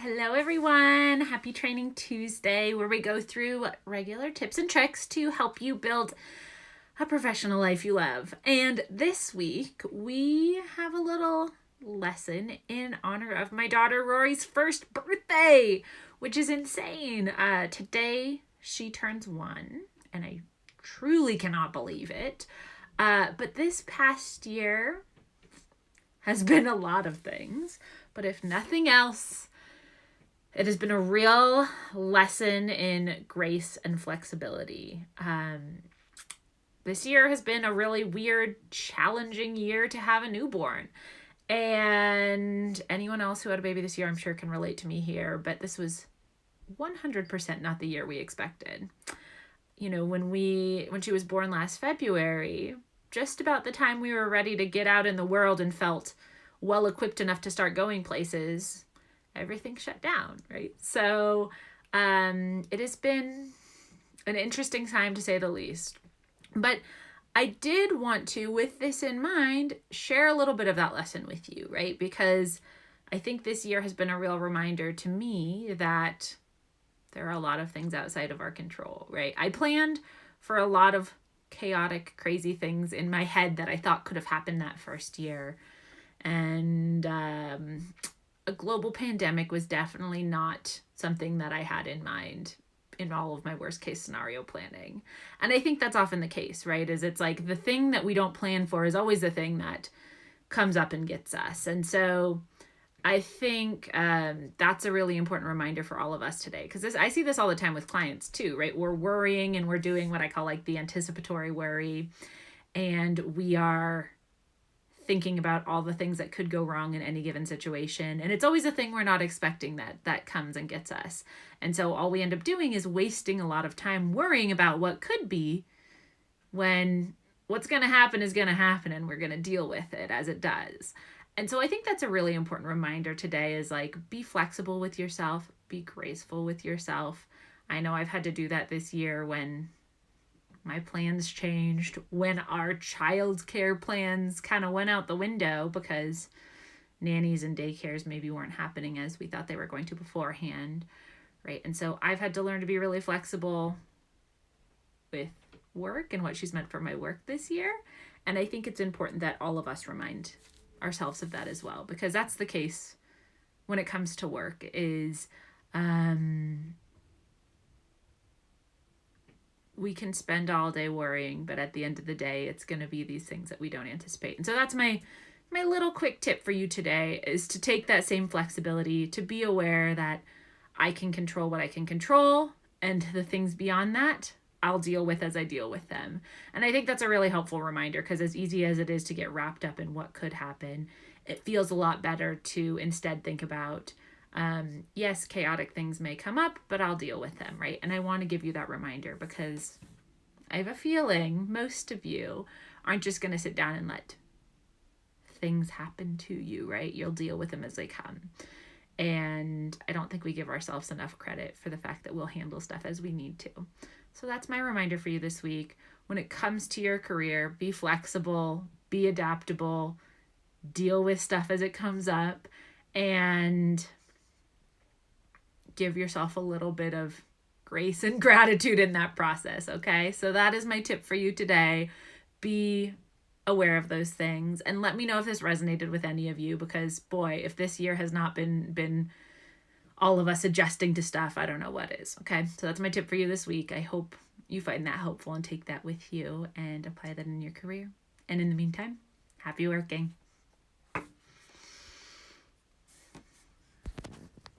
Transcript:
Hello everyone, happy Training Tuesday, where we go through regular tips and tricks to help you build a professional life you love. And this week we have a little lesson in honor of my daughter Rory's first birthday, which is insane. Today she turns 1 and I truly cannot believe it. But this past year has been a lot of things, but if nothing else, it has been a real lesson in grace and flexibility. This year has been a really weird, challenging year to have a newborn. And anyone else who had a baby this year, I'm sure, can relate to me here. But this was 100% not the year we expected. You know, when she was born last February, just about the time we were ready to get out in the world and felt well equipped enough to start going places, everything shut down, right? So it has been an interesting time, to say the least. But I did want to, with this in mind, share a little bit of that lesson with you, right? Because I think this year has been a real reminder to me that there are a lot of things outside of our control, right? I planned for a lot of chaotic, crazy things in my head that I thought could have happened that first year. And a global pandemic was definitely not something that I had in mind in all of my worst case scenario planning. And I think that's often the case, right? Is it's like the thing that we don't plan for is always the thing that comes up and gets us. And so I think that's a really important reminder for all of us today, because I see this all the time with clients too, right? We're worrying and we're doing what I call like the anticipatory worry, and we are thinking about all the things that could go wrong in any given situation. And it's always a thing we're not expecting that comes and gets us. And so all we end up doing is wasting a lot of time worrying about what could be, when what's going to happen is going to happen and we're going to deal with it as it does. And so I think that's a really important reminder today, is like, be flexible with yourself, be graceful with yourself. I know I've had to do that this year when my plans changed, when our childcare plans kind of went out the window because nannies and daycares maybe weren't happening as we thought they were going to beforehand, right? And so I've had to learn to be really flexible with work and what she's meant for my work this year. And I think it's important that all of us remind ourselves of that as well, because that's the case when it comes to work, is we can spend all day worrying, but at the end of the day, it's going to be these things that we don't anticipate. And so that's my little quick tip for you today, is to take that same flexibility, to be aware that I can control what I can control, and the things beyond that, I'll deal with as I deal with them. And I think that's a really helpful reminder, because as easy as it is to get wrapped up in what could happen, it feels a lot better to instead think about, yes, chaotic things may come up, but I'll deal with them, right? And I want to give you that reminder, because I have a feeling most of you aren't just going to sit down and let things happen to you, right? You'll deal with them as they come. And I don't think we give ourselves enough credit for the fact that we'll handle stuff as we need to. So that's my reminder for you this week. When it comes to your career, be flexible, be adaptable, deal with stuff as it comes up, and give yourself a little bit of grace and gratitude in that process, okay? So that is my tip for you today. Be aware of those things, and let me know if this resonated with any of you, because boy, if this year has not been all of us adjusting to stuff, I don't know what is, okay? So that's my tip for you this week. I hope you find that helpful and take that with you and apply that in your career. And in the meantime, happy working.